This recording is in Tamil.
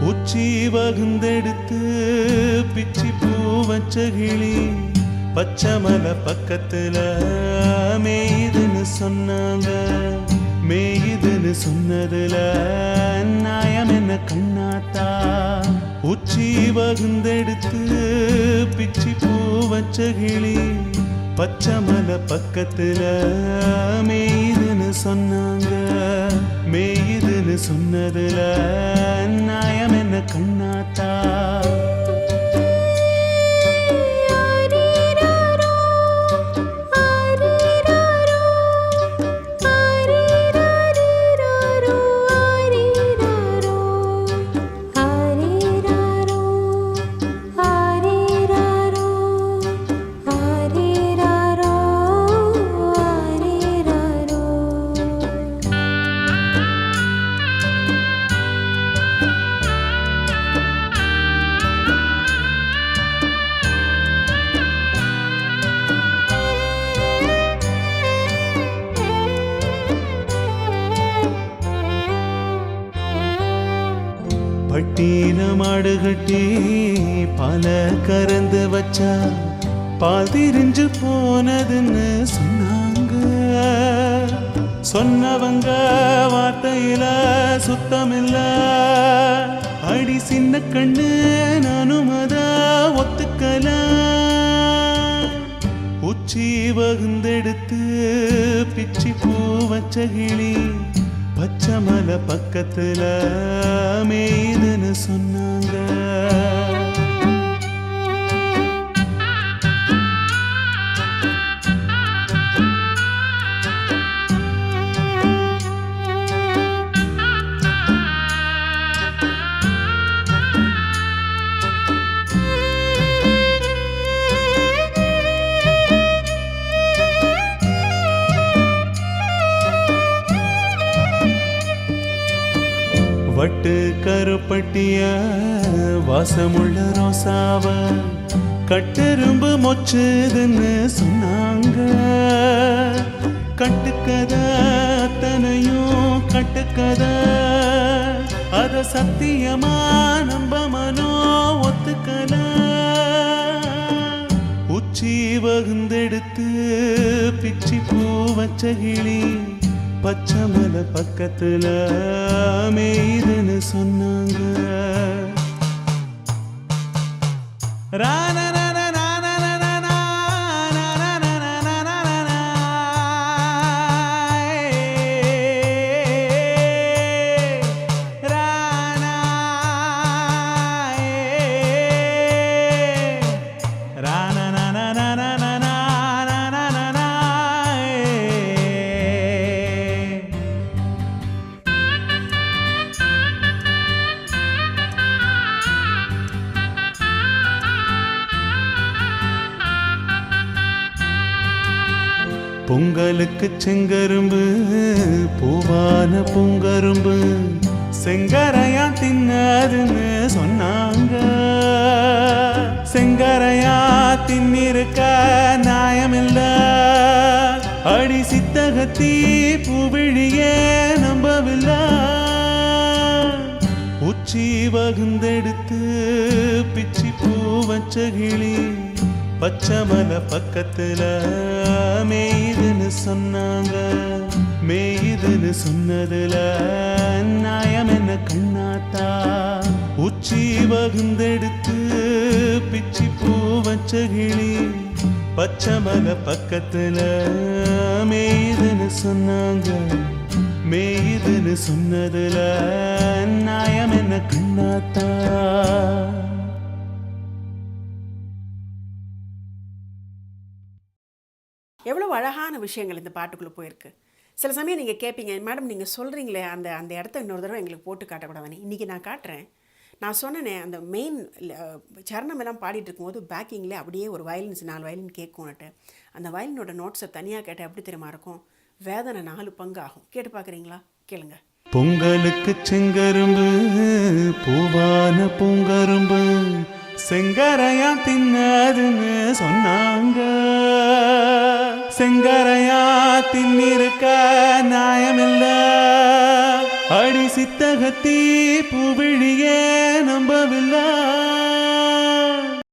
உச்சி வகுந்தெடுத்து பிச்சி பூ வச்ச கிளி பச்சை மலை பக்கத்துல மேயுதுன்னு சொன்னாங்க. மேயுதுன்னு சொன்னதுல நியாயம் என்ன கண்ணாத்தா? உச்சி வகுந்தெடுத்து பிச்சி பூ வச்ச கிளி பச்சை மலை பக்கத்துல மேயுதுன்னு சொன்னாங்க. மேயுதுன்னு சொன்னதுல நியாயம் என்ன கண்ணாத்தா? பட்டின மாடு கட்டி பால கறந்து வச்சா பால் திரிஞ்சு போனதுன்னு சொன்னாங்க. சொன்னவங்க வார்த்தையில சுத்தமில்ல. அடி சின்ன கண்ணு நானும் அத ஒத்துக்கல. உச்சி வகுந்தெடுத்து பிச்சி பூ வச்ச கிளி பச்சை மலை பக்கத்துல மேயுதுன்னு சொன்னாங்க. வட்டு கருப்பட்டிய வாசமுள்ள ரோசாவ கட்டெரும்பு மொச்சுதுன்னு சொன்னாங்க. கட்டுக்கத அத்தனையும் கட்டுக்கத அத சத்தியமா நம்ப மனோ ஒத்துக்கல. உச்சி வகுந்தெடுத்து பிச்சி பூ வச்ச கிளி பச்சை மலை பக்கத்துல மேயுதுன்னு சொன்னாங்க. பொங்கலுக்கு செங்கரும்பு பூவான பூங்கரும்பு செங்கரையா தின்னதுன்னு சொன்னாங்க. செங்கரையா தின்னிருக்க நியாயமில்ல. அடி சித்தகத்தி பூவிழியே நம்பவில்லை. உச்சி வகுந்தெடுத்து பிச்சி பூ வச்ச கிளி பச்சை மலை பக்கத்துல மேயுதுன்னு சொன்னாங்க. மேயுதுன்னு சொன்னதுல நியாயம் என்ன கண்ணாத்தா? உச்சி வகுந்தெடுத்து பிச்சி பூ வச்ச கிளி பச்சை மலை பக்கத்துல மேயுதுன்னு சொன்னாங்க. மேயுதுன்னு சொன்னதுல நியாயம் என்ன கண்ணாத்தா? எவ்வளோ அழகான விஷயங்கள் இந்த பாட்டுக்குள்ளே போயிருக்கு. சில சமயம் நீங்கள் கேட்பீங்க, மேடம் நீங்கள் சொல்கிறீங்களே அந்த அந்த இடத்த இன்னொரு தடவை எங்களுக்கு போட்டு காட்டக்கூடாதுன்னு. இன்றைக்கி நான் காட்டுறேன். நான் சொன்னேனே அந்த மெயின் சரணம் எல்லாம் பாடிட்டு இருக்கும்போது பேக்கிங்கில் அப்படியே ஒரு வயலின்ஸ் 4 வயலின் கேட்கும்னுட்டு. அந்த வயலினோட நோட்ஸை தனியாக கேட்டால் எப்படி தெரியுமா இருக்கும்? வேதனை 4 பங்கு ஆகும். கேட்டு பார்க்குறீங்களா? கேளுங்க. பொங்கலுக்கு செங்கரும்பு பூவான பூங்கரும்பு செங்கரையா தின்னதுன்னு சொன்னாங்க. செங்கரையா தின்னிருக்க நியாயமில்ல. அடி சித்தகத்தி பூவிழியே